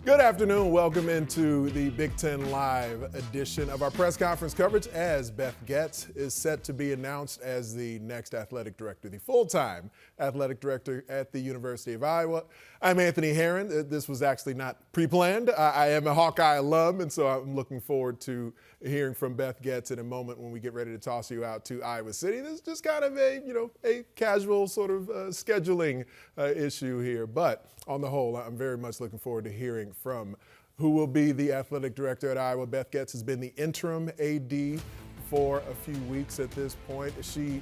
Good afternoon. Welcome into the Big Ten Live edition of our press conference coverage as Beth Goetz is set to be announced as the next athletic director, the full-time athletic director at the University of Iowa. I'm Anthony Herron. This was actually not pre-planned. I am a Hawkeye alum, and so I'm looking forward to hearing from Beth Goetz in a moment when we get ready to toss you out to Iowa City. This is just kind of a casual sort of scheduling issue here, but on the whole, I'm very much looking forward to hearing from who will be the athletic director at Iowa. Beth Goetz has been the interim AD for a few weeks at this point.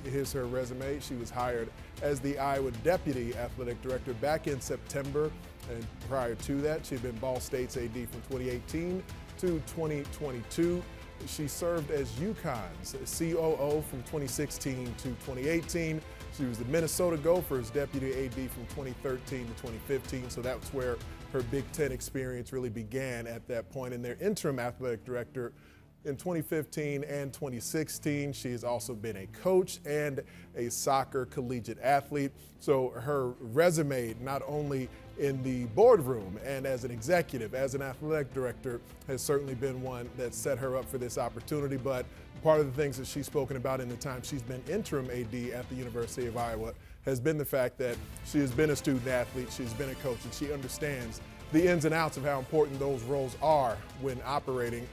Here's her resume. She was hired as the Iowa deputy athletic director back in September, and prior to that, she had been Ball State's AD from 2018 to 2022. She served as UConn's COO from 2016 to 2018. She was the Minnesota Gophers deputy AD from 2013 to 2015, so that's where her Big Ten experience really began at that point. And their interim athletic director in 2015 and 2016. She has also been a coach and a soccer collegiate athlete. So her resume, not only in the boardroom and as an executive, as an athletic director, has certainly been one that set her up for this opportunity. But part of the things that she's spoken about in the time she's been interim AD at the University of Iowa has been the fact that she has been a student athlete, she's been a coach, and she understands the ins and outs of how important those roles are when operating.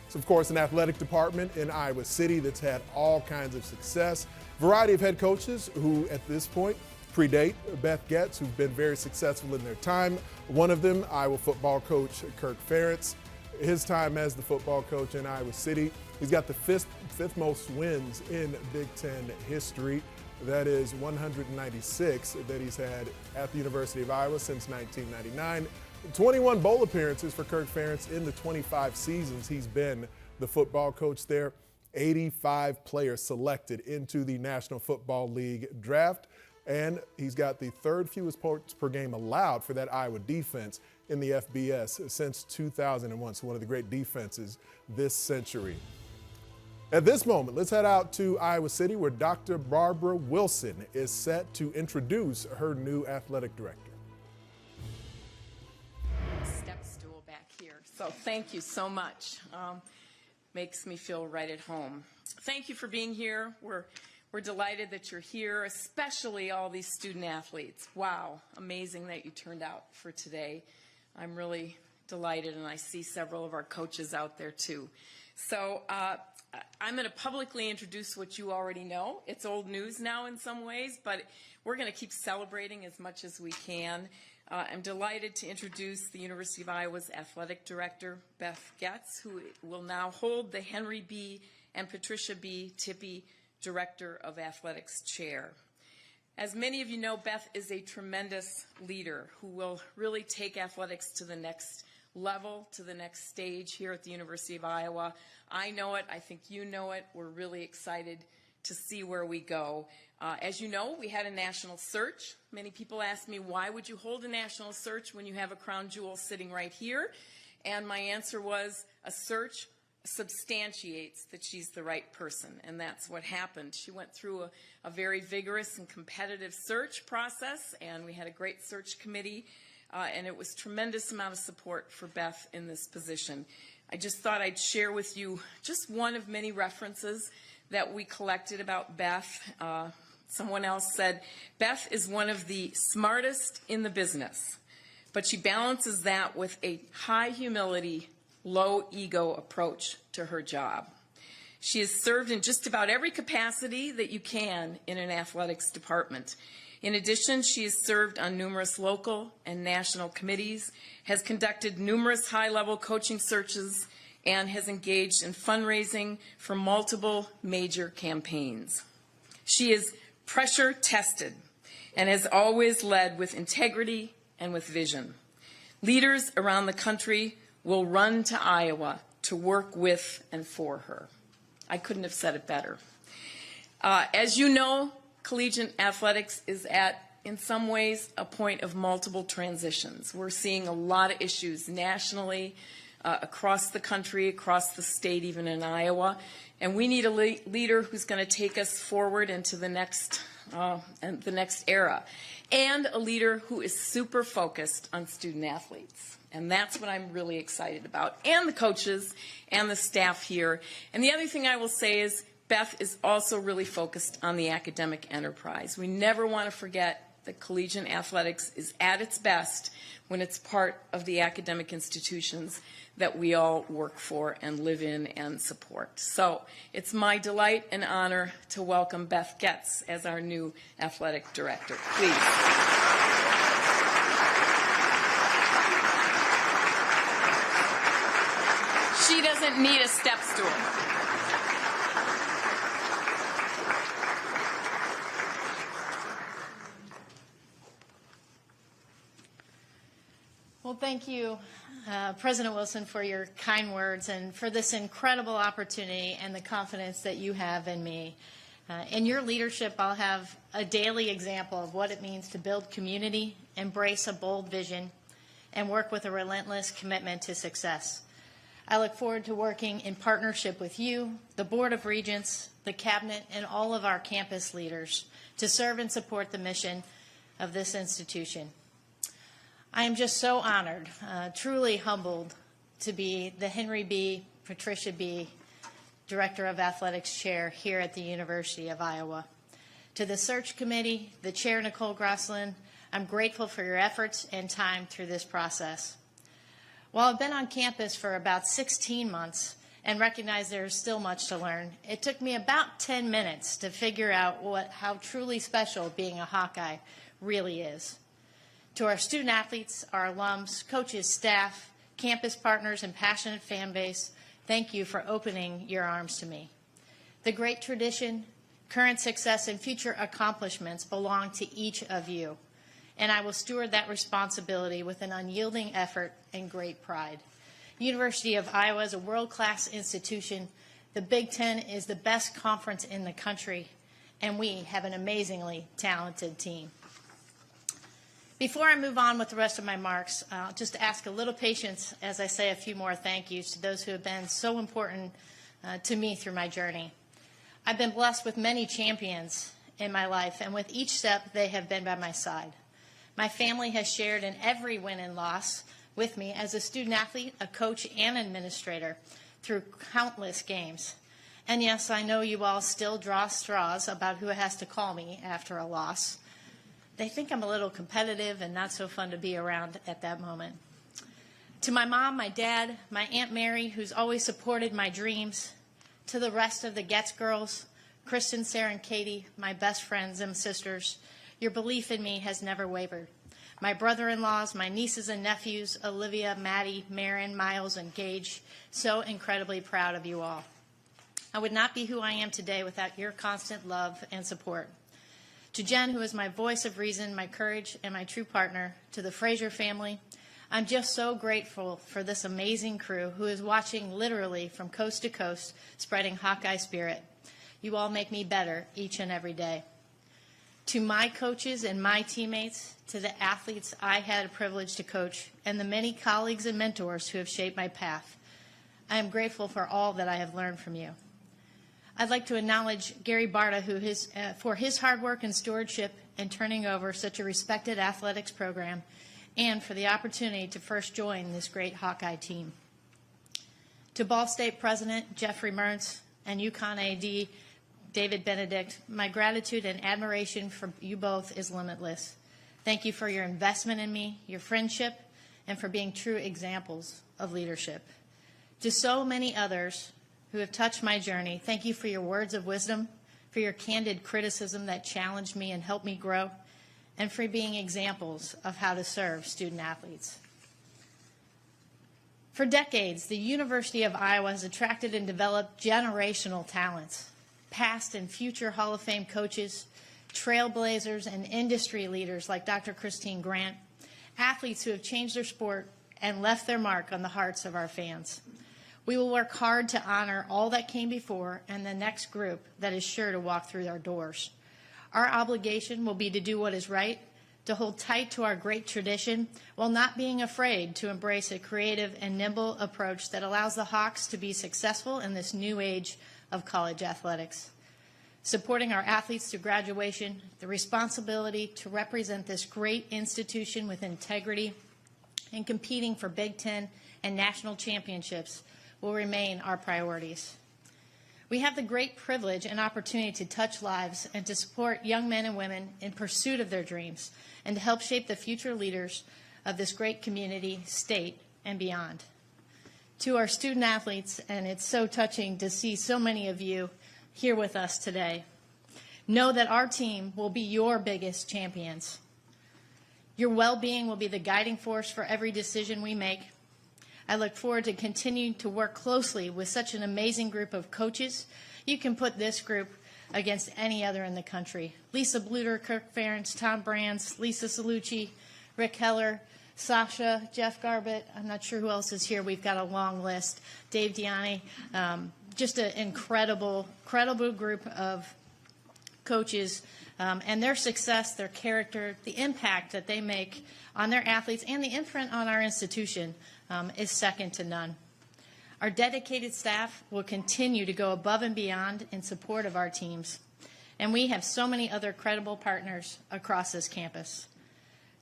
It's, of course, an athletic department in Iowa City that's had all kinds of success. Variety of head coaches who, at this point, predate Beth Goetz, who've been very successful in their time. One of them, Iowa football coach Kirk Ferentz. His time as the football coach in Iowa City, he's got the fifth most wins in Big Ten history. That is 196 that he's had at the University of Iowa since 1999. 21 bowl appearances for Kirk Ferentz in the 25 seasons he's been the football coach there. 85 players selected into the National Football League draft. And he's got the third fewest points per game allowed for that Iowa defense in the FBS since 2001. So one of the great defenses this century. At this moment, let's head out to Iowa City where Dr. Barbara Wilson is set to introduce her new athletic director. Step stool back here. So thank you so much. Makes me feel right at home. Thank you for being here. We're delighted that you're here, especially all these student athletes. Wow, amazing that you turned out for today. I'm really delighted, and I see several of our coaches out there too. So I'm going to publicly introduce what you already know. It's old news now in some ways, but we're going to keep celebrating as much as we can. I'm delighted to introduce the University of Iowa's athletic director, Beth Goetz, who will now hold the Henry B. and Patricia B. Tippie Director of Athletics chair. As many of you know, Beth is a tremendous leader who will really take athletics to the next level, to the next stage here at the University of Iowa. I know it. I think you know it. We're really excited to see where we go. As you know, we had a national search. Many people ask me, why would you hold a national search when you have a crown jewel sitting right here? And my answer was, a search substantiates that she's the right person, and that's what happened. She went through a very vigorous and competitive search process, and we had a great search committee, and it was tremendous amount of support for Beth in this position. I just thought I'd share with you just one of many references that we collected about Beth. Someone else said, Beth is one of the smartest in the business, but she balances that with a high humility, low ego approach to her job. She has served in just about every capacity that you can in an athletics department. In addition, she has served on numerous local and national committees, has conducted numerous high-level coaching searches, and has engaged in fundraising for multiple major campaigns. She is pressure-tested and has always led with integrity and with vision. Leaders around the country will run to Iowa to work with and for her. I couldn't have said it better. As you know, collegiate athletics is at, in some ways, a point of multiple transitions. We're seeing a lot of issues nationally, across the country, across the state, even in Iowa. And we need a leader who's going to take us forward into the next and the next era, and a leader who is super focused on student athletes. And that's what I'm really excited about, and the coaches and the staff here. And the other thing I will say is Beth is also really focused on the academic enterprise. We never want to forget that collegiate athletics is at its best when it's part of the academic institutions that we all work for and live in and support. So it's my delight and honor to welcome Beth Goetz as our new athletic director. Please. She doesn't need a step stool. Well, thank you, President Wilson, for your kind words and for this incredible opportunity and the confidence that you have in me. In your leadership, I'll have a daily example of what it means to build community, embrace a bold vision, and work with a relentless commitment to success. I look forward to working in partnership with you, the Board of Regents, the Cabinet, and all of our campus leaders to serve and support the mission of this institution. I am just so honored, truly humbled to be the Henry B. Patricia B. Director of Athletics Chair here at the University of Iowa. To the search committee, the Chair, Nicole Grosslin, I'm grateful for your efforts and time through this process. While I've been on campus for about 16 months and recognize there is still much to learn, it took me about 10 minutes to figure out how truly special being a Hawkeye really is. To our student athletes, our alums, coaches, staff, campus partners, and passionate fan base, thank you for opening your arms to me. The great tradition, current success, and future accomplishments belong to each of you, and I will steward that responsibility with an unyielding effort and great pride. University of Iowa is a world-class institution. The Big Ten is the best conference in the country, and we have an amazingly talented team. Before I move on with the rest of my remarks, I'll just ask a little patience as I say a few more thank yous to those who have been so important to me through my journey. I've been blessed with many champions in my life, and with each step, they have been by my side. My family has shared in every win and loss with me as a student athlete, a coach, and administrator through countless games. And yes, I know you all still draw straws about who has to call me after a loss. They think I'm a little competitive and not so fun to be around at that moment. To my mom, my dad, my Aunt Mary, who's always supported my dreams, to the rest of the Goetz girls, Kristen, Sarah, and Katie, my best friends and sisters, your belief in me has never wavered. My brother-in-laws, my nieces and nephews, Olivia, Maddie, Marin, Miles, and Gage, so incredibly proud of you all. I would not be who I am today without your constant love and support. To Jen, who is my voice of reason, my courage, and my true partner, to the Fraser family, I'm just so grateful for this amazing crew who is watching literally from coast to coast, spreading Hawkeye spirit. You all make me better each and every day. To my coaches and my teammates, to the athletes I had a privilege to coach, and the many colleagues and mentors who have shaped my path, I am grateful for all that I have learned from you. I'd like to acknowledge Gary Barta for his hard work and stewardship in turning over such a respected athletics program and for the opportunity to first join this great Hawkeye team. To Ball State President Jeffrey Mertz and UConn AD David Benedict, my gratitude and admiration for you both is limitless. Thank you for your investment in me, your friendship, and for being true examples of leadership. To so many others who have touched my journey, thank you for your words of wisdom, for your candid criticism that challenged me and helped me grow, and for being examples of how to serve student athletes. For decades, the University of Iowa has attracted and developed generational talents, past and future Hall of Fame coaches, trailblazers, and industry leaders like Dr. Christine Grant, athletes who have changed their sport and left their mark on the hearts of our fans. We will work hard to honor all that came before and the next group that is sure to walk through our doors. Our obligation will be to do what is right, to hold tight to our great tradition while not being afraid to embrace a creative and nimble approach that allows the Hawks to be successful in this new age of college athletics. supporting our athletes to graduation, the responsibility to represent this great institution with integrity, and competing for Big Ten and national championships will remain our priorities. We have the great privilege and opportunity to touch lives and to support young men and women in pursuit of their dreams and to help shape the future leaders of this great community, state, and beyond. To our student athletes, and it's so touching to see so many of you here with us today, know that our team will be your biggest champions. Your well-being will be the guiding force for every decision we make. I look forward to continuing to work closely with such an amazing group of coaches. You can put this group against any other in the country. Lisa Bluter, Kirk Ferentz, Tom Brands, Lisa Salucci, Rick Heller, Sasha, Jeff Garbett. I'm not sure who else is here. We've got a long list. Dave Diani. Just an incredible group of coaches, and their success, their character, the impact that they make on their athletes and the imprint on our institution is second to none. Our dedicated staff will continue to go above and beyond in support of our teams, and we have so many other credible partners across this campus.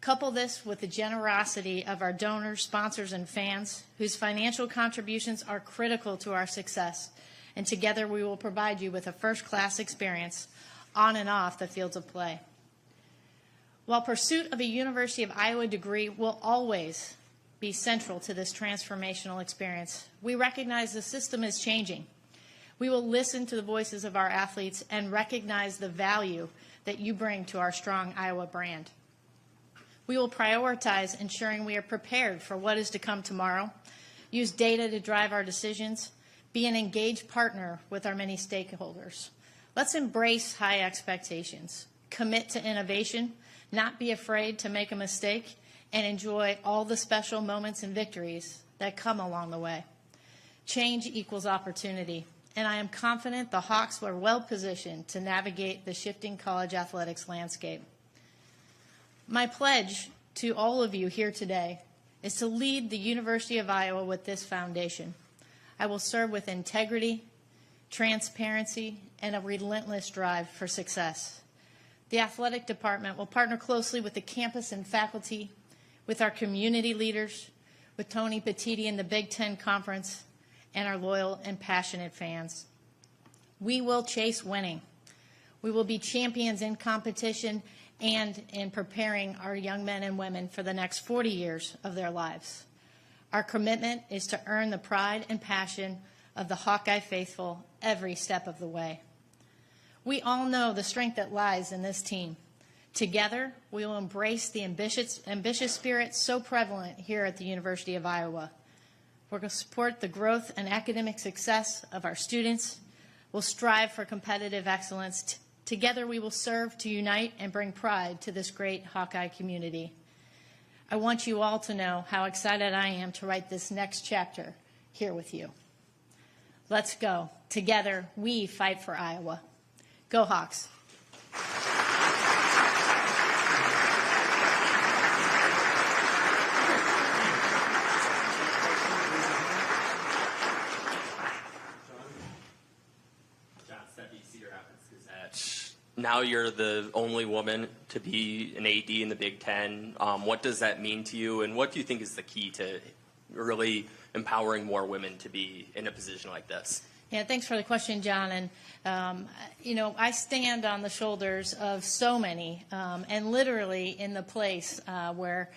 Couple this with the generosity of our donors, sponsors, and fans, whose financial contributions are critical to our success, and together we will provide you with a first-class experience on and off the fields of play. While pursuit of a University of Iowa degree will always be central to this transformational experience, we recognize the system is changing. We will listen to the voices of our athletes and recognize the value that you bring to our strong Iowa brand. We will prioritize ensuring we are prepared for what is to come tomorrow, use data to drive our decisions, be an engaged partner with our many stakeholders. Let's embrace high expectations, commit to innovation, not be afraid to make a mistake, and enjoy all the special moments and victories that come along the way. Change equals opportunity, and I am confident the Hawks are well positioned to navigate the shifting college athletics landscape. My pledge to all of you here today is to lead the University of Iowa with this foundation. I will serve with integrity, transparency, and a relentless drive for success. The athletic department will partner closely with the campus and faculty, with our community leaders, with Tony Petitti and the Big Ten Conference, and our loyal and passionate fans. We will chase winning. We will be champions in competition and in preparing our young men and women for the next 40 years of their lives. Our commitment is to earn the pride and passion of the Hawkeye faithful every step of the way. We all know the strength that lies in this team. Together, we will embrace the ambitious spirit so prevalent here at the University of Iowa. We're going to support the growth and academic success of our students. We'll strive for competitive excellence. Together, we will serve to unite and bring pride to this great Hawkeye community. I want you all to know how excited I am to write this next chapter here with you. Let's go. Together, we fight for Iowa. Go Hawks. Now you're the only woman to be an AD in the Big Ten. What does that mean to you, and what do you think is the key to really empowering more women to be in a position like this? Yeah, thanks for the question, John. And, I stand on the shoulders of so many, and literally in the place where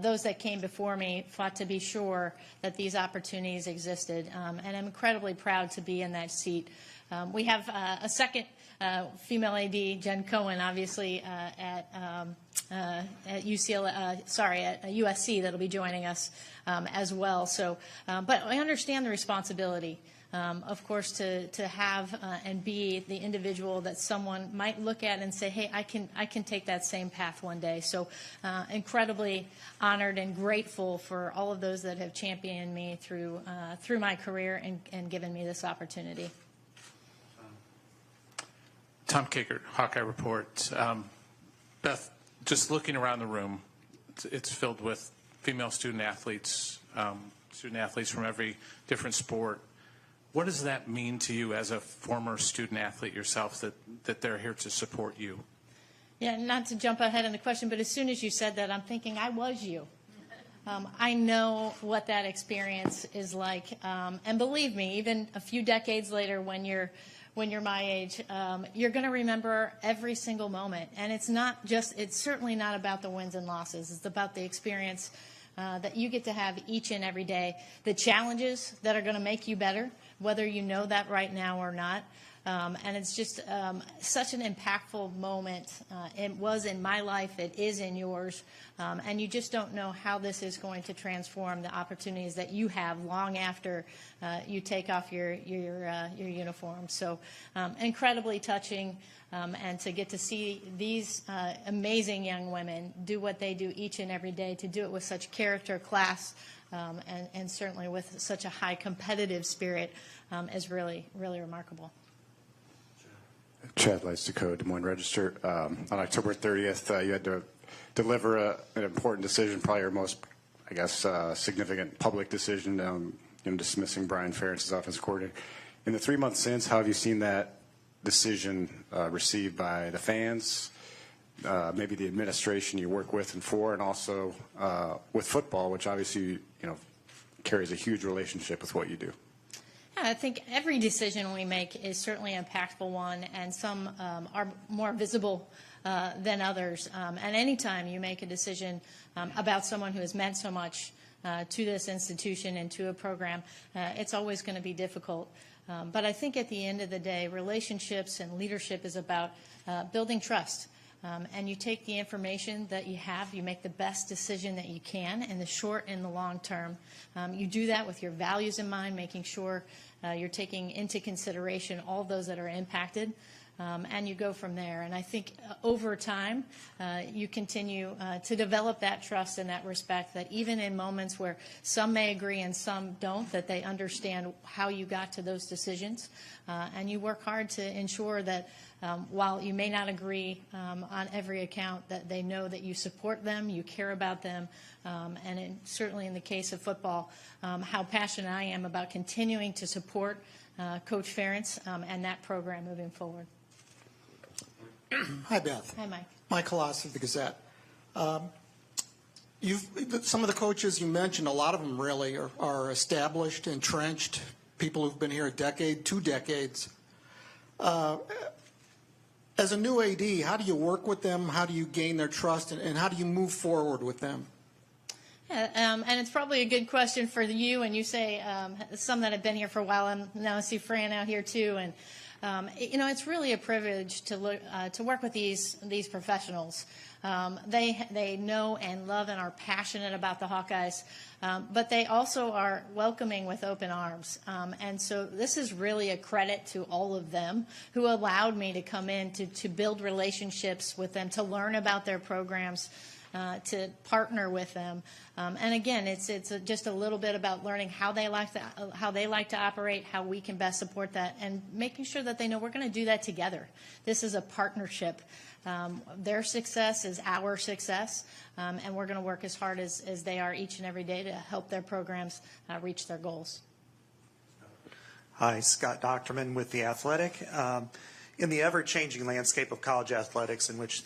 those that came before me fought to be sure that these opportunities existed. And I'm incredibly proud to be in that seat. We have a second female AD, Jen Cohen, obviously at USC, that'll be joining us as well. So, but I understand the responsibility, of course, to have and be the individual that someone might look at and say, hey, I can take that same path one day. So, incredibly honored and grateful for all of those that have championed me through my career and given me this opportunity. Tom Kickert, Hawkeye Report. Beth, just looking around the room, it's filled with female student athletes from every different sport. What does that mean to you as a former student athlete yourself, that they're here to support you? Yeah, not to jump ahead in the question, but as soon as you said that, I'm thinking I was you. I know what that experience is like, and believe me, even a few decades later, when you're my age, you're going to remember every single moment. And it's certainly not about the wins and losses. It's about the experience that you get to have each and every day, the challenges that are going to make you better, whether you know that right now or not. And it's just such an impactful moment. It was in my life. It is in yours. And you just don't know how this is going to transform the opportunities that you have long after you take off your uniform. So incredibly touching. And to get to see these amazing young women do what they do each and every day, to do it with such character, class, and certainly with such a high competitive spirit is really, really remarkable. Chad Leitz-Decode, Des Moines Register. On October 30th, you had to deliver an important decision, probably your most, I guess, significant public decision, dismissing Brian Ferentz as offensive coordinator. In the 3 months since, how have you seen that decision received by the fans, maybe the administration you work with and for, and also with football, which obviously carries a huge relationship with what you do? Yeah, I think every decision we make is certainly an impactful one, and some are more visible than others. And anytime you make a decision about someone who has meant so much to this institution and to a program, it's always going to be difficult. But I think at the end of the day, relationships and leadership is about building trust. And you take the information that you have, you make the best decision that you can in the short and the long term. You do that with your values in mind, making sure you're taking into consideration all those that are impacted. And you go from there. And I think over time, you continue to develop that trust and that respect, that even in moments where some may agree and some don't, that they understand how you got to those decisions. And you work hard to ensure that while you may not agree on every account, that they know that you support them, you care about them, and certainly in the case of football, how passionate I am about continuing to support Coach Ferentz and that program moving forward. Hi, Beth. Hi, Mike. Mike Halas of the Gazette. Some of the coaches you mentioned, a lot of them really are established, entrenched, people who've been here a decade, 2 decades. As a new AD, how do you work with them? How do you gain their trust? And how do you move forward with them? Yeah, and it's probably a good question for you, and you say some that have been here for a while, and now I see Fran out here too. And it's really a privilege to work with these professionals. They know and love and are passionate about the Hawkeyes, but they also are welcoming with open arms. And so this is really a credit to all of them who allowed me to come in to build relationships with them, to learn about their programs, to partner with them. And again, it's just a little bit about learning how they like to operate, how we can best support that, and making sure that they know we're going to do that together. This is a partnership. Their success is our success, and we're going to work as hard as they are each and every day to help their programs reach their goals. Hi, Scott Docterman with The Athletic. In the ever-changing landscape of college athletics, in which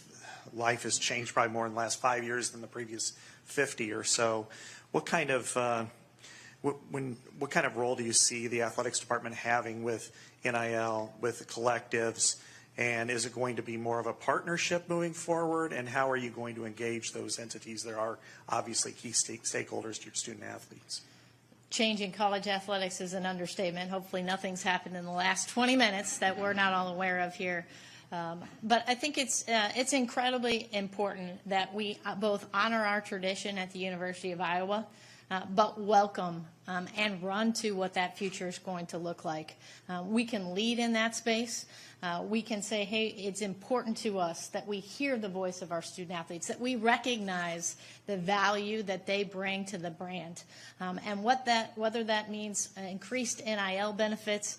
life has changed probably more in the last 5 years than the previous 50 or so, what kind of role do you see the athletics department having with NIL, with the collectives, and is it going to be more of a partnership moving forward, and how are you going to engage those entities that are obviously key stakeholders to your student athletes? Changing college athletics is an understatement. Hopefully nothing's happened in the last 20 minutes that we're not all aware of here. But I think it's incredibly important that we both honor our tradition at the University of Iowa, but welcome and run to what that future is going to look like. We can lead in that space. We can say, hey, it's important to us that we hear the voice of our student athletes, that we recognize the value that they bring to the brand, and whether that means increased NIL benefits,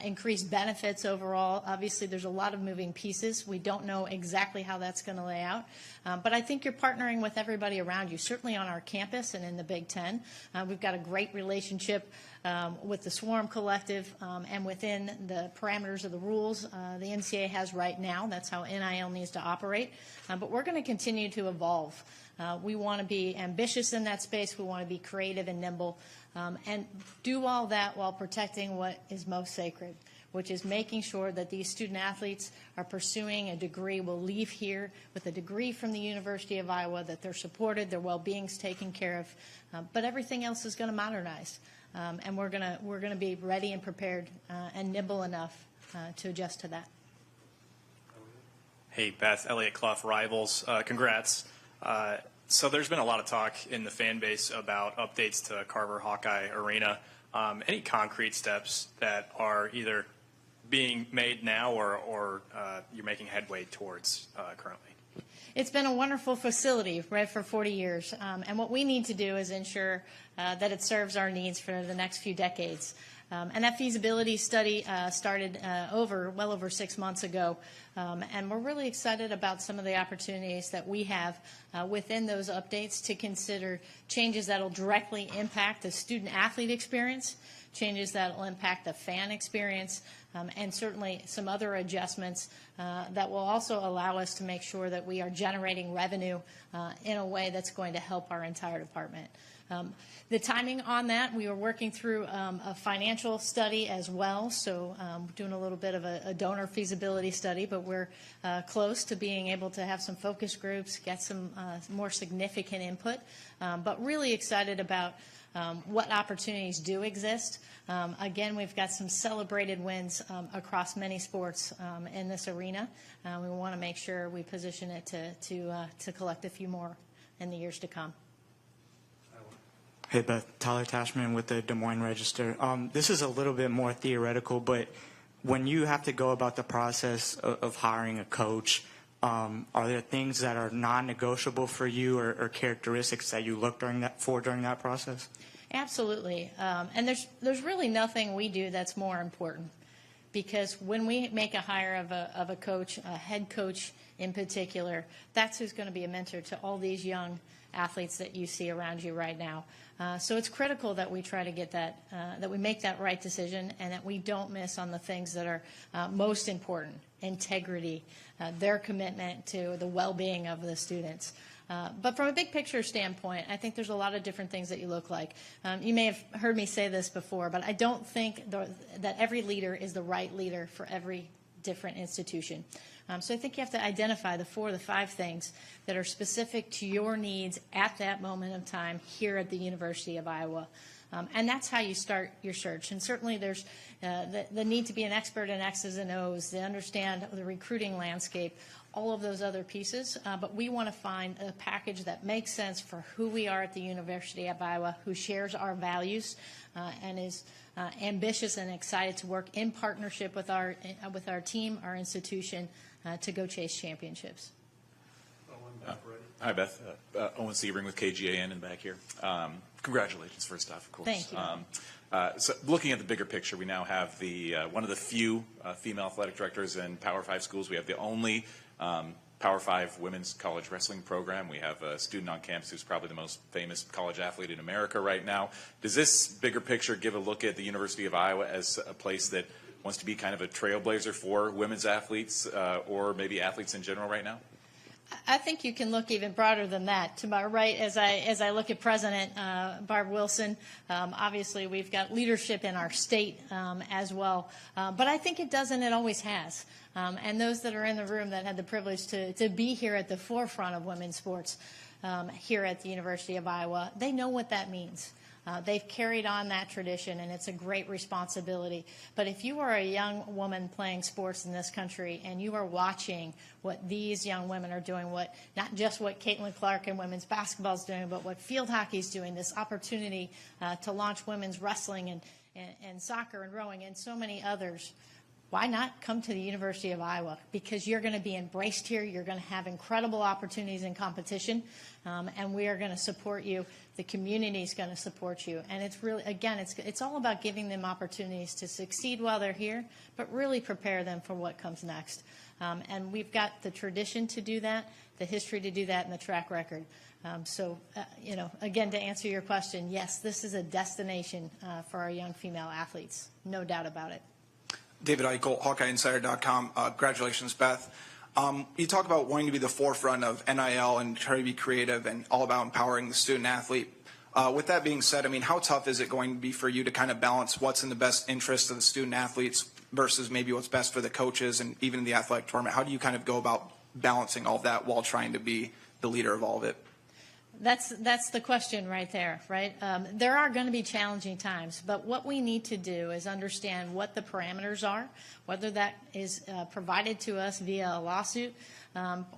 increased benefits overall. Obviously, there's a lot of moving pieces. We don't know exactly how that's going to lay out, but I think you're partnering with everybody around you, certainly on our campus and in the Big Ten. We've got a great relationship relationship with the Swarm Collective and within the parameters of the rules the NCAA has right now. That's how NIL needs to operate. But we're going to continue to evolve. We want to be ambitious in that space. We want to be creative and nimble and do all that while protecting what is most sacred, which is making sure that these student athletes are pursuing a degree, will leave here with a degree from the University of Iowa, that they're supported, their well-being's taken care of, but everything else is going to modernize. And we're going to be ready and prepared and nimble enough to adjust to that. Hey, Beth, Elliot Clough, Rivals. Congrats. So there's been a lot of talk in the fan base about updates to Carver Hawkeye Arena. Any concrete steps that are either being made now or you're making headway towards currently? It's been a wonderful facility, right, for 40 years. And what we need to do is ensure that it serves our needs for the next few decades. And that feasibility study started well over 6 months ago. And we're really excited about some of the opportunities that we have within those updates to consider changes that will directly impact the student-athlete experience, changes that will impact the fan experience, and certainly some other adjustments that will also allow us to make sure that we are generating revenue in a way that's going to help our entire department. The timing on that, we are working through a financial study as well, so doing a little bit of a donor feasibility study, but we're close to being able to have some focus groups, get some more significant input, but really excited about what opportunities do exist. Again, we've got some celebrated wins across many sports in this arena. We want to make sure we position it to collect a few more in the years to come. Hey, Beth, Tyler Tashman with the Des Moines Register. This is a little bit more theoretical, but when you have to go about the process of hiring a coach, are there things that are non-negotiable for you or characteristics that you look during that process? Absolutely. And there's really nothing we do that's more important, because when we make a hire of a coach, a head coach in particular, that's who's going to be a mentor to all these young athletes that you see around you right now. So it's critical that we try to get that we make that right decision, and that we don't miss on the things that are most important: integrity, their commitment to the well-being of the students. But from a big picture standpoint, I think there's a lot of different things that you look like. You may have heard me say this before, but I don't think that every leader is the right leader for every different institution. So I think you have to identify the 4 to 5 things that are specific to your needs at that moment of time here at the University of Iowa. And that's how you start your search. And certainly there's the need to be an expert in X's and O's, to understand the recruiting landscape, all of those other pieces. But we want to find a package that makes sense for who we are at the University of Iowa, who shares our values and is ambitious and excited to work in partnership with our team, our institution, to go chase championships. Hi, Beth. Owen Sebring with KGAN in back here. Congratulations, first off, of course. Thank you. So looking at the bigger picture, we now have one of the few female athletic directors in Power 5 schools. We have the only Power 5 women's college wrestling program. We have a student on campus who's probably the most famous college athlete in America right now. Does this bigger picture give a look at the University of Iowa as a place that wants to be kind of a trailblazer for women's athletes or maybe athletes in general right now? I think you can look even broader than that. To my right, as I look at President Barb Wilson, obviously we've got leadership in our state as well. But I think it does, and it always has. And those that are in the room that had the privilege to be here at the forefront of women's sports here at the University of Iowa, they know what that means. They've carried on that tradition, and it's a great responsibility. But if you are a young woman playing sports in this country and you are watching what these young women are doing, not just what Caitlin Clark and women's basketball is doing, but what field hockey is doing, this opportunity to launch women's wrestling and soccer and rowing and so many others, why not come to the University of Iowa? Because you're going to be embraced here. You're going to have incredible opportunities in competition, and we are going to support you. The community is going to support you. And it's really, again, it's all about giving them opportunities to succeed while they're here, but really prepare them for what comes next. And we've got the tradition to do that, the history to do that, and the track record. Again, to answer your question, yes, this is a destination for our young female athletes, no doubt about it. David Eichel, HawkeyeInsider.com. Congratulations, Beth. You talk about wanting to be the forefront of NIL and try to be creative and all about empowering the student athlete. With that being said, I mean, how tough is it going to be for you to kind of balance what's in the best interest of the student athletes versus maybe what's best for the coaches and even in the athletic department? How do you kind of go about balancing all of that while trying to be the leader of all of it? That's the question right there, right? There are going to be challenging times, but what we need to do is understand what the parameters are, whether that is provided to us via a lawsuit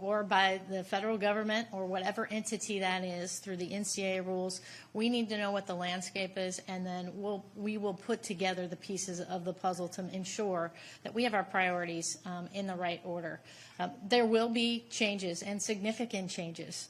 or by the federal government or whatever entity that is through the NCAA rules. We need to know what the landscape is, and then we will put together the pieces of the puzzle to ensure that we have our priorities in the right order. There will be changes and significant changes.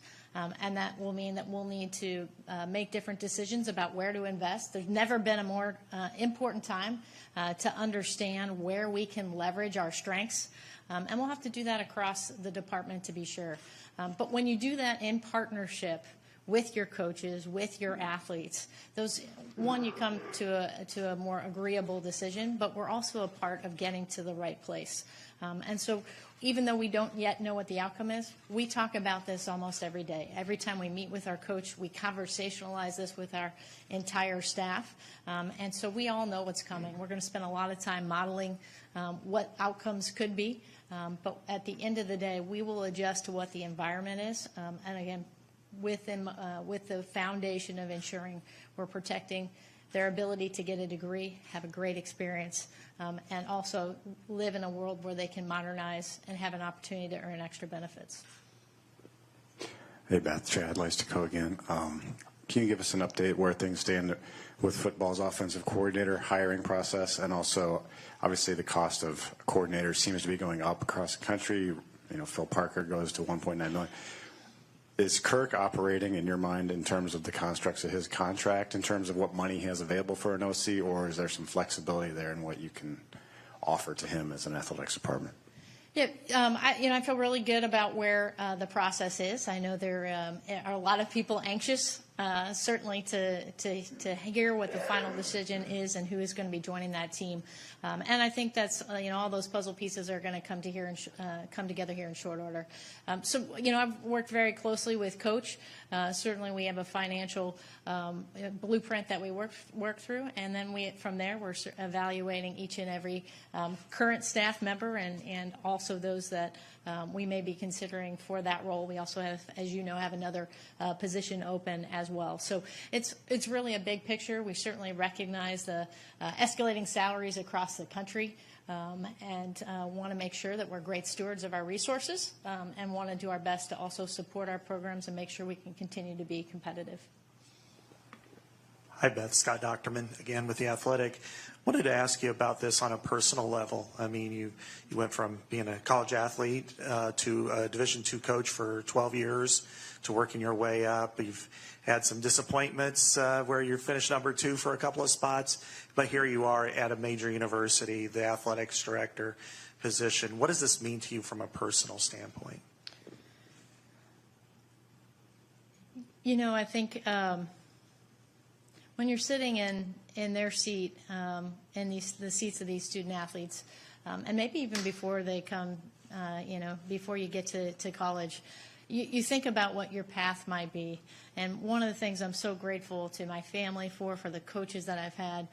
And that will mean that we'll need to make different decisions about where to invest. There's never been a more important time to understand where we can leverage our strengths. And we'll have to do that across the department to be sure. But when you do that in partnership with your coaches, with your athletes, you come to a more agreeable decision, but we're also a part of getting to the right place. And so even though we don't yet know what the outcome is, we talk about this almost every day. Every time we meet with our coach, we conversationalize this with our entire staff. And so we all know what's coming. We're going to spend a lot of time modeling what outcomes could be. But at the end of the day, we will adjust to what the environment is. And again, with the foundation of ensuring we're protecting their ability to get a degree, have a great experience, and also live in a world where they can modernize and have an opportunity to earn extra benefits. Hey, Beth, Chad Leistico again. Can you give us an update where things stand with football's offensive coordinator hiring process, and also, obviously, the cost of coordinators seems to be going up across the country. Phil Parker goes to $1.9 million. Is Kirk operating, in your mind, in terms of the constructs of his contract, in terms of what money he has available for an OC, or is there some flexibility there in what you can offer to him as an athletics department? Yeah, I feel really good about where the process is. I know there are a lot of people anxious, certainly to hear what the final decision is and who is going to be joining that team. And I think that's all those puzzle pieces are going to come together here in short order. So I've worked very closely with Coach. Certainly we have a financial blueprint that we work through, and then from there we're evaluating each and every current staff member and also those that we may be considering for that role. We also have, as you know, have another position open as well. So it's really a big picture. We certainly recognize the escalating salaries across the country and want to make sure that we're great stewards of our resources and want to do our best to also support our programs and make sure we can continue to be competitive. Hi, Beth. Scott Docterman, again with The Athletic. Wanted to ask you about this on a personal level. I mean, you went from being a college athlete to a Division II coach for 12 years to working your way up. You've had some disappointments where you finished number 2 for a couple of spots, but here you are at a major university, the athletics director position. What does this mean to you from a personal standpoint? I think when you're sitting in their seat, in the seats of these student athletes, and maybe even before they come, before you get to college, you think about what your path might be. And one of the things I'm so grateful to my family for the coaches that I've had,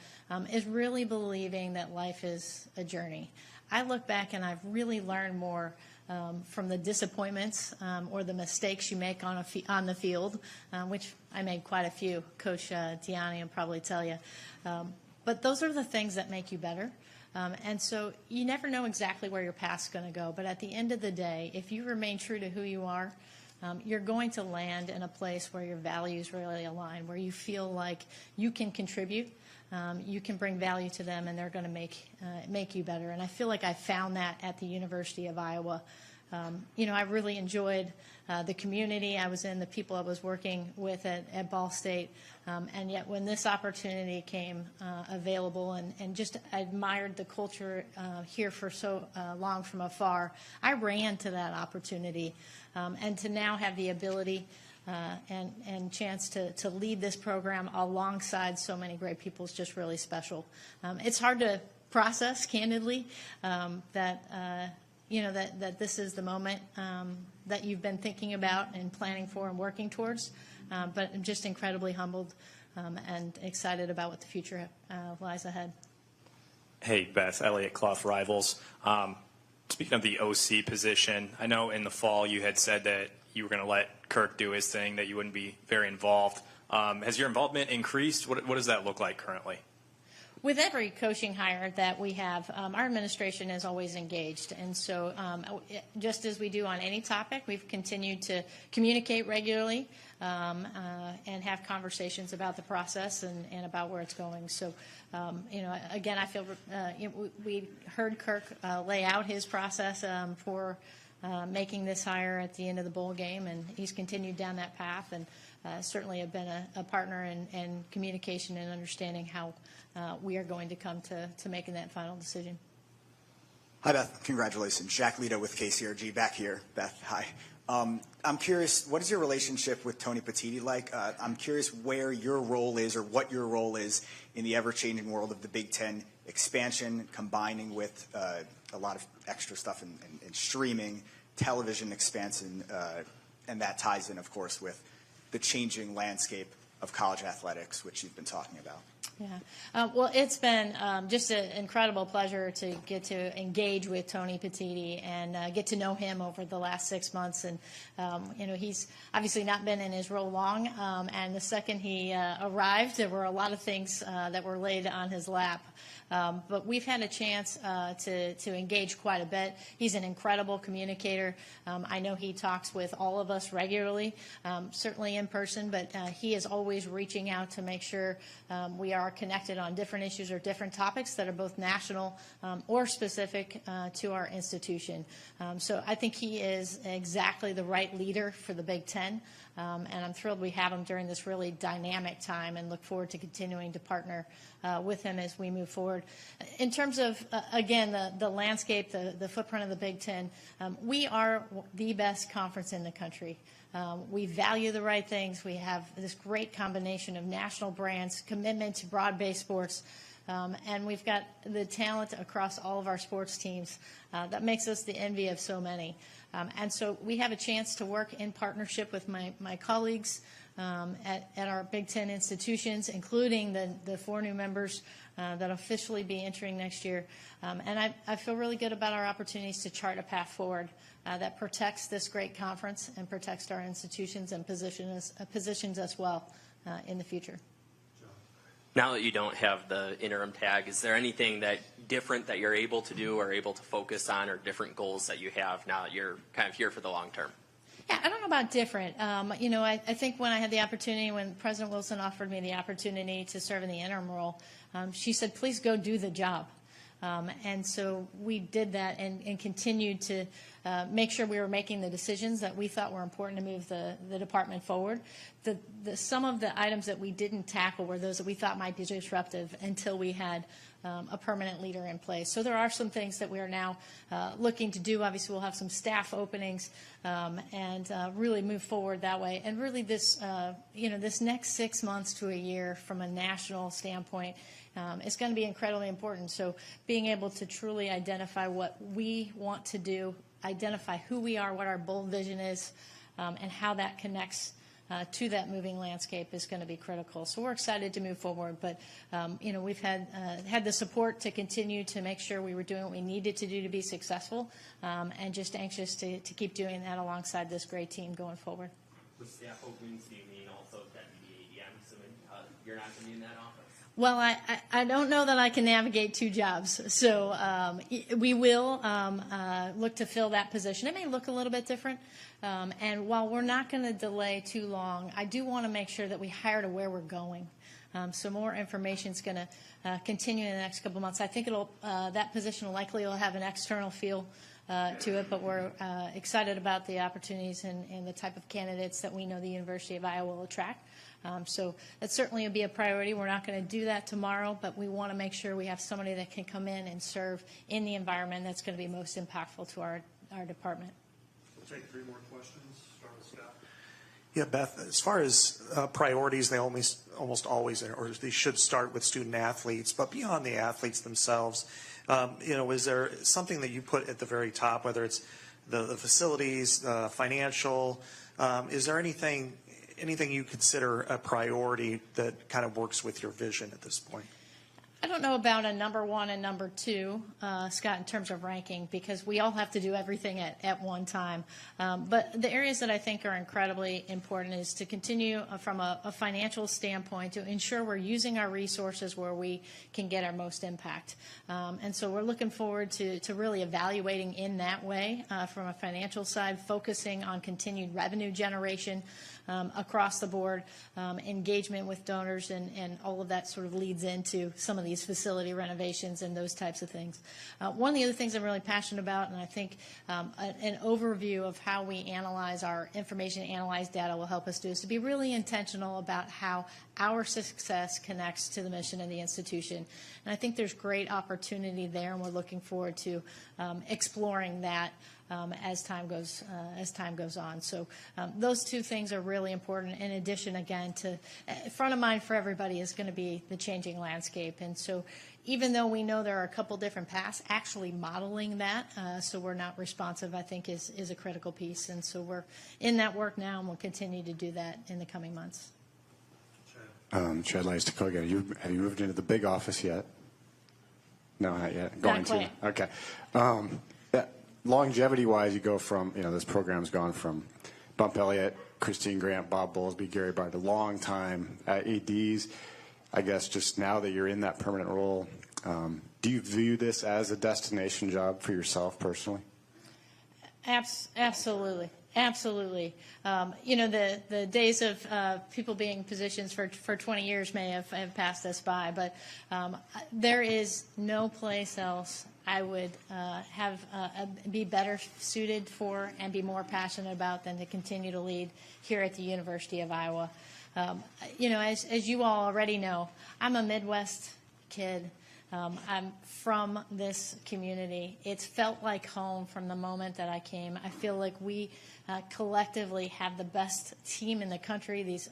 is really believing that life is a journey. I look back and I've really learned more from the disappointments or the mistakes you make on the field, which I made quite a few. Coach Tiani will probably tell you. But those are the things that make you better. And so you never know exactly where your path's going to go. But at the end of the day, if you remain true to who you are, you're going to land in a place where your values really align, where you feel like you can contribute, you can bring value to them, and they're going to make you better. And I feel like I found that at the University of Iowa. I really enjoyed the community I was in, the people I was working with at Ball State. And yet when this opportunity came available and just admired the culture here for so long from afar, I ran to that opportunity. And to now have the ability and chance to lead this program alongside so many great people is just really special. It's hard to process, candidly, that this is the moment that you've been thinking about and planning for and working towards. But I'm just incredibly humbled and excited about what the future lies ahead. Hey, Beth, Elliot Clough, Rivals. Speaking of the OC position, I know in the fall you had said that you were going to let Kirk do his thing, that you wouldn't be very involved. Has your involvement increased? What does that look like currently? With every coaching hire that we have, our administration is always engaged. And so just as we do on any topic, we've continued to communicate regularly and have conversations about the process and about where it's going. So, again, I feel we heard Kirk lay out his process for making this hire at the end of the bowl game, and he's continued down that path and certainly have been a partner in communication and understanding how we are going to come to making that final decision. Hi, Beth. Congratulations. Jack Lito with KCRG back here. Beth, hi. I'm curious, what is your relationship with Tony Petitti like? I'm curious where your role is or what your role is in the ever-changing world of the Big Ten expansion, combining with a lot of extra stuff in streaming, television expansion, and that ties in, of course, with the changing landscape of college athletics, which you've been talking about. Yeah. Well, it's been just an incredible pleasure to get to engage with Tony Petitti and get to know him over the last 6 months. And, he's obviously not been in his role long. And the second he arrived, there were a lot of things that were laid on his lap. But we've had a chance to engage quite a bit. He's an incredible communicator. I know he talks with all of us regularly, certainly in person, but he is always reaching out to make sure we are connected on different issues or different topics that are both national or specific to our institution. So I think he is exactly the right leader for the Big Ten. And I'm thrilled we have him during this really dynamic time and look forward to continuing to partner with him as we move forward. In terms of, again, the landscape, the footprint of the Big Ten, we are the best conference in the country. We value the right things. We have this great combination of national brands, commitment to broad-based sports, and we've got the talent across all of our sports teams that makes us the envy of so many. And so we have a chance to work in partnership with my colleagues at our Big Ten institutions, including the 4 new members that officially be entering next year. And I feel really good about our opportunities to chart a path forward that protects this great conference and protects our institutions and positions us well in the future. Now that you don't have the interim tag, is there anything that different that you're able to do or able to focus on, or different goals that you have now that you're kind of here for the long term? Yeah, I don't know about different. I think when I had the opportunity, when President Wilson offered me the opportunity to serve in the interim role, she said, please go do the job. And so we did that and continued to make sure we were making the decisions that we thought were important to move the department forward. Some of the items that we didn't tackle were those that we thought might be disruptive until we had a permanent leader in place. So there are some things that we are now looking to do. Obviously, we'll have some staff openings and really move forward that way. And really this next 6 months to a year from a national standpoint is going to be incredibly important. So being able to truly identify what we want to do, identify who we are, what our bold vision is, and how that connects to that moving landscape is going to be critical. So we're excited to move forward, but we've had the support to continue to make sure we were doing what we needed to do to be successful, and just anxious to keep doing that alongside this great team going forward. With staff openings, do you mean also deputy AD? I'm assuming you're not going to be in that office? Well, I don't know that I can navigate 2 jobs, so we will look to fill that position. It may look a little bit different, and while we're not going to delay too long, I do want to make sure that we hire to where we're going. So more information is going to continue in the next couple of months. I think that position likely will have an external feel to it, but we're excited about the opportunities and the type of candidates that we know the University of Iowa will attract. So that certainly will be a priority. We're not going to do that tomorrow, but we want to make sure we have somebody that can come in and serve in the environment that's going to be most impactful to our department. We'll take 3 more questions. Start with Scott. Yeah, Beth, as far as priorities, they almost always, or they should start with student athletes, but beyond the athletes themselves, is there something that you put at the very top, whether it's the facilities, financial, is there anything you consider a priority that kind of works with your vision at this point? I don't know about a number one and number two, Scott, in terms of ranking, because we all have to do everything at one time. But the areas that I think are incredibly important is to continue from a financial standpoint to ensure we're using our resources where we can get our most impact. And so we're looking forward to really evaluating in that way from a financial side, focusing on continued revenue generation across the board, engagement with donors, and all of that sort of leads into some of these facility renovations and those types of things. One of the other things I'm really passionate about, and I think an overview of how we analyze our information, analyze data will help us do, is to be really intentional about how our success connects to the mission of the institution. And I think there's great opportunity there, and we're looking forward to exploring that as time goes on. So those two things are really important. In addition, again, to front of mind for everybody is going to be the changing landscape. And so even though we know there are a couple different paths, actually modeling that so we're not responsive, I think, is a critical piece. And so we're in that work now, and we'll continue to do that in the coming months. Chad Lyles-Takoga, have you moved into the big office yet? No, not yet. Not quite. Okay. Longevity-wise, you go from, this program's gone from Bump Elliott, Christine Grant, Bob Bowlesby, Gary Bard, a long time ADs. I guess just now that you're in that permanent role, do you view this as a destination job for yourself personally? Absolutely. Absolutely. The days of people being in positions for 20 years may have passed us by, but there is no place else I would be better suited for and be more passionate about than to continue to lead here at the University of Iowa. As you all already know, I'm a Midwest kid. I'm from this community. It's felt like home from the moment that I came. I feel like we collectively have the best team in the country. These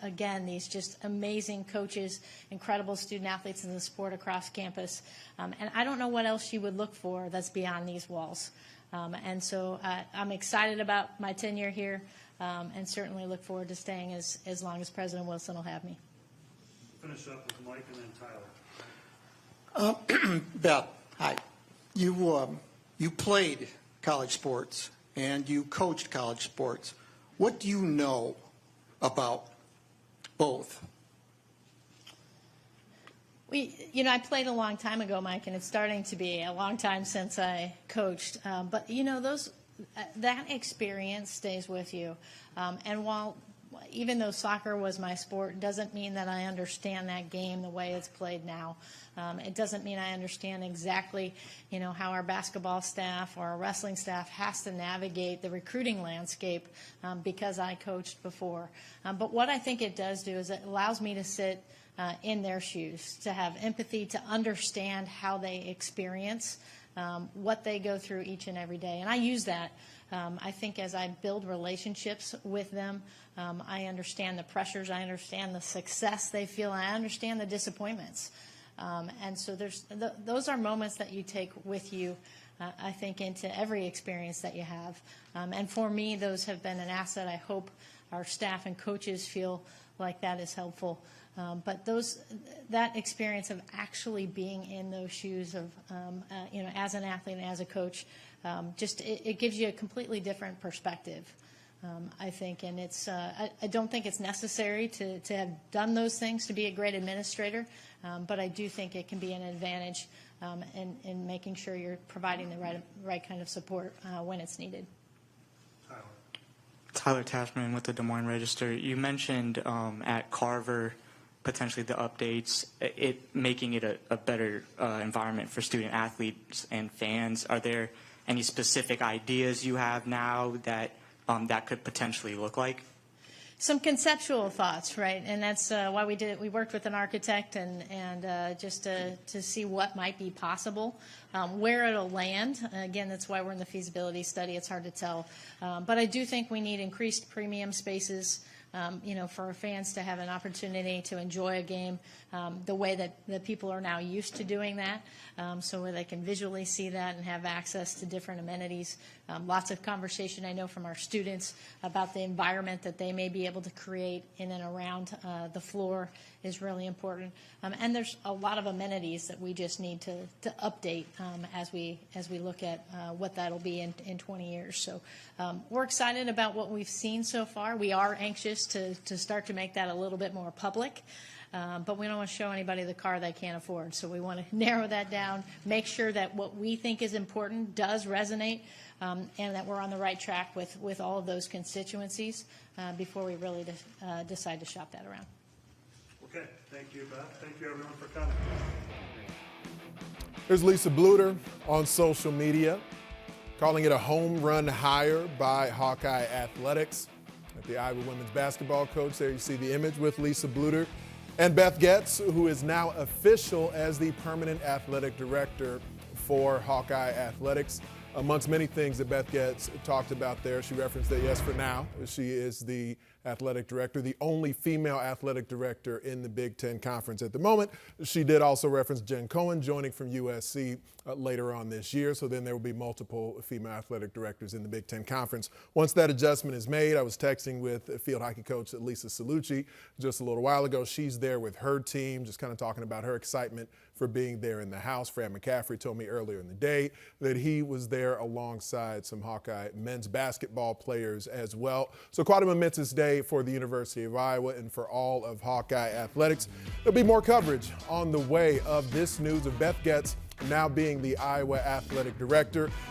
just amazing coaches, incredible student athletes in the sport across campus. And I don't know what else you would look for that's beyond these walls. And so I'm excited about my tenure here and certainly look forward to staying as long as President Wilson will have me. Finish up with Mike and then Tyler. Beth, hi. You played college sports and you coached college sports. What do you know about both? I played a long time ago, Mike, and it's starting to be a long time since I coached. But that experience stays with you. And even though soccer was my sport, doesn't mean that I understand that game the way it's played now. It doesn't mean I understand exactly, how our basketball staff or our wrestling staff has to navigate the recruiting landscape because I coached before. But what I think it does do is it allows me to sit in their shoes, to have empathy, to understand how they experience what they go through each and every day. And I use that. I think as I build relationships with them, I understand the pressures, I understand the success they feel, and I understand the disappointments. And so those are moments that you take with you, I think, into every experience that you have. And for me, those have been an asset. I hope our staff and coaches feel like that is helpful. But that experience of actually being in those shoes of, as an athlete and as a coach, it gives you a completely different perspective, I think. And I don't think it's necessary to have done those things to be a great administrator, but I do think it can be an advantage in making sure you're providing the right kind of support when it's needed. Tyler Tashman with the Des Moines Register. You mentioned at Carver potentially the updates, making it a better environment for student athletes and fans. Are there any specific ideas you have now that that could potentially look like? Some conceptual thoughts, right? And that's why we did it. We worked with an architect and just to see what might be possible, where it'll land. Again, that's why we're in the feasibility study. It's hard to tell. But I do think we need increased premium spaces for our fans to have an opportunity to enjoy a game the way that the people are now used to doing that, so where they can visually see that and have access to different amenities. Lots of conversation, I know, from our students about the environment that they may be able to create in and around the floor is really important. And there's a lot of amenities that we just need to update as we look at what that'll be in 20 years. So we're excited about what we've seen so far. We are anxious to start to make that a little bit more public. But we don't want to show anybody the car they can't afford. So we want to narrow that down, make sure that what we think is important does resonate, and that we're on the right track with all of those constituencies before we really decide to shop that around. Okay, thank you, Beth. Thank you, everyone, for coming. There's Lisa Bluter on social media, calling it a home run hire by Hawkeye Athletics. At the Iowa women's basketball coach, there you see the image with Lisa Bluter. And Beth Goetz, who is now official as the permanent athletic director for Hawkeye Athletics. Amongst many things that Beth Goetz talked about there, she referenced that, yes, for now, she is the athletic director, the only female athletic director in the Big Ten Conference at the moment. She did also reference Jen Cohen joining from USC later on this year, so then there will be multiple female athletic directors in the Big Ten Conference. Once that adjustment is made, I was texting with field hockey coach Lisa Salucci just a little while ago. She's there with her team, just kind of talking about her excitement for being there in the house. Fran McCaffrey told me earlier in the day that he was there alongside some Hawkeye men's basketball players as well. So quite a momentous day for the University of Iowa and for all of Hawkeye Athletics. There'll be more coverage on the way of this news of Beth Goetz now being the Iowa athletic director.